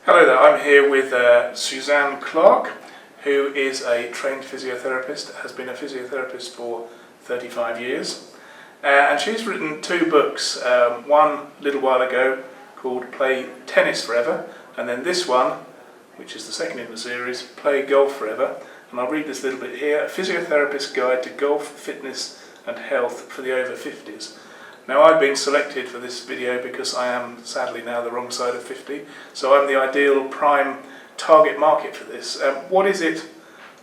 Hello there, I'm here with Suzanne Clarke, who is a trained physiotherapist, has been a physiotherapist for 35 years. And she's written two books, one a little while ago called Play Tennis Forever, and then this one, which is the second in the series, Play Golf Forever. And I'll read this little bit here, A Physiotherapist's Guide to Golf, Fitness and Health for the Over 50s. Now I've been selected for this video because I am sadly now the wrong side of 50, so I'm the ideal prime target market for this. What is it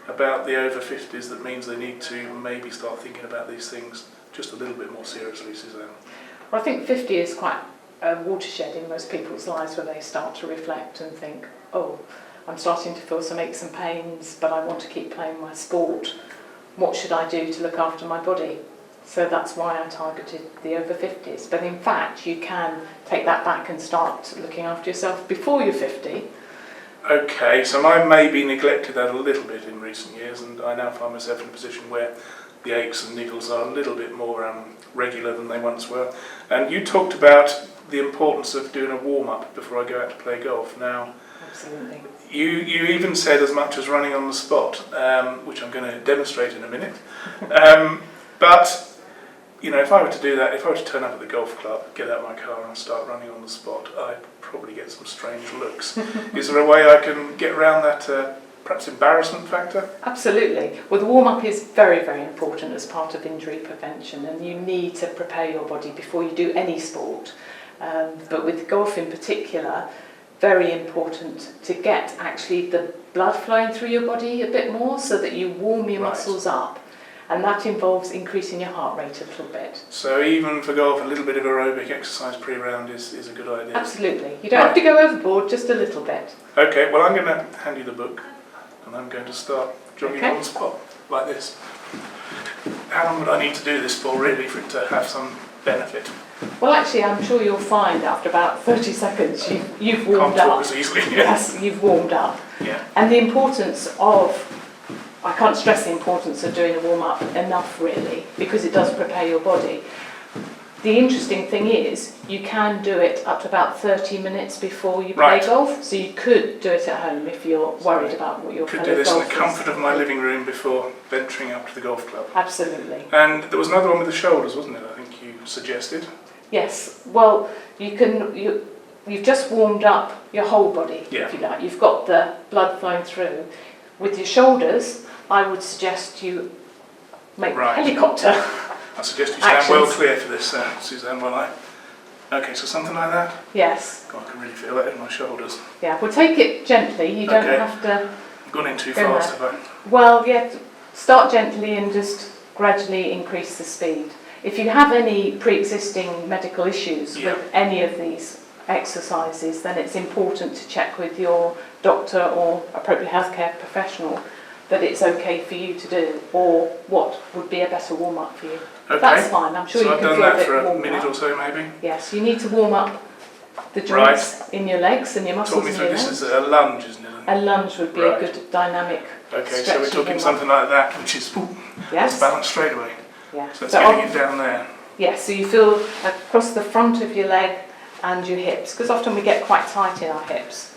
about the over 50s that means they need to maybe start thinking about these things just a little bit more seriously, Suzanne? Well, I think 50 is quite a watershed in most people's lives where they start to reflect and think, oh, I'm starting to feel some aches and pains, but I want to keep playing my sport. What should I do to look after my body? So that's why I targeted the over 50s. But in fact, you can take that back and start looking after yourself before you're 50. Okay, so I maybe neglected that a little bit in recent years, and I now find myself in a position where the aches and niggles are a little bit more regular than they once were. And you talked about the importance of doing a warm-up before I go out to play golf. Now, absolutely. You even said as much as running on the spot, which I'm going to demonstrate in a minute. But you know, if I were to do that, if I were to turn up at the golf club, get out my car and start running on the spot, I'd probably get some strange looks. Is there a way I can get around that perhaps embarrassment factor? Absolutely. Well, the warm-up is very, very important as part of injury prevention, and you need to prepare your body before you do any sport. But with golf in particular, very important to get actually the blood flowing through your body a bit more so that you warm your muscles up. And that involves increasing your heart rate a little bit. So even for golf, a little bit of aerobic exercise pre-round is a good idea? Absolutely. You don't have to go overboard, just a little bit. Okay, well I'm going to hand you the book and I'm going to start jogging on the spot, like this. How long would I need to do this for really for it to have some benefit? Well, actually, I'm sure you'll find after about 30 seconds you've warmed Can't talk up. as easily. Yes, you've warmed up. Yeah. And the importance of, I can't stress the importance of doing a warm-up enough really, because it does prepare your body. The interesting thing is, you can do it up to about 30 minutes before you play golf, so you could do it at home if you're worried about what your fellow golfers. Could do this in the comfort of my living room before venturing up to the golf club. Absolutely. And there was another one with the shoulders, wasn't it, I think you suggested? Yes, well, you've just warmed up your whole body, if you like. You've got the blood flowing through. With your shoulders, I would suggest you make helicopter I suggest you stand well clear for this, Suzanne, while I... Okay, so something like that? Yes. God, I can really feel that in my shoulders. Yeah, well, take it gently. You don't have to... I've gone in too fast, have I? Well, yeah, start gently and just gradually increase the speed. If you have any pre-existing medical issues with any of these exercises, then it's important to check with your doctor or appropriate healthcare professional that it's okay for you to do, or what would be a better warm-up for you. Okay. That's fine, I'm sure you can feel a bit warm. So I've done that for a minute or so maybe? Yes, you need to warm up the joints in your legs and your muscles in your legs. This is a lunge, isn't it? A lunge would be a good dynamic Okay, so we're talking something like that, which is balanced straight away. Yeah. So it's getting it down there. Yes, so you feel across the front of your leg and your hips, because often we get quite tight in our hips.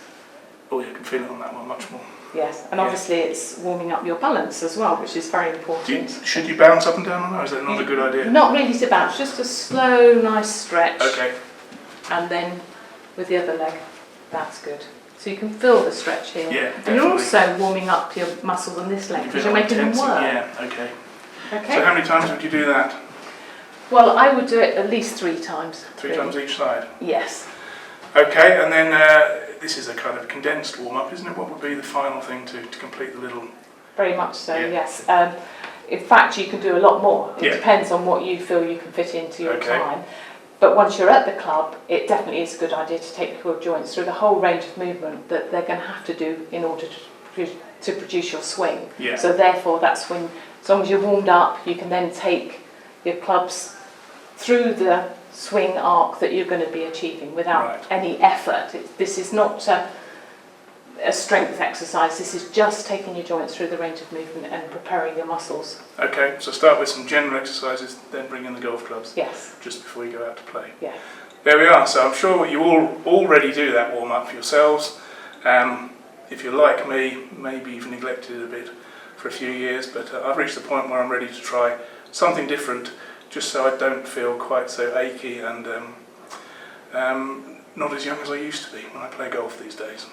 Oh, you can feel it on that one much more. Yes, and obviously it's warming up your balance as well, which is very important. Should you bounce up and down on that, or is that not a good idea? Not really to bounce, just a slow, nice stretch. Okay. And then with the other leg, that's good. So you can feel the stretch here. Yeah, definitely. And you're also warming up your muscles on this leg because you're making them work. Yeah, okay. Okay. So how many times would you do that? Well, I would do it at least 3 times. 3 times each side? Yes. Okay, and then this is a kind of condensed warm-up, isn't it? What would be the final thing to complete the little... Very much so, yes. In fact, you can do a lot more. It depends on what you feel you can fit into your time. But once you're at the club, it definitely is a good idea to take your joints through the whole range of movement that they're going to have to do in order to produce your swing. Yeah. So therefore, that's when, as long as you're warmed up, you can then take your clubs through the swing arc that you're going to be achieving without any effort. This is not a strength exercise, this is just taking your joints through the range of movement and preparing your muscles. Okay, so start with some general exercises, then bring in the golf clubs. Yes. Just before you go out to play. Yeah. There we are, so I'm sure you all already do that warm-up yourselves. If you're like me, maybe you've neglected it a bit for a few years, but I've reached the point where I'm ready to try something different, just so I don't feel quite so achy and not as young as I used to be when I play golf these days.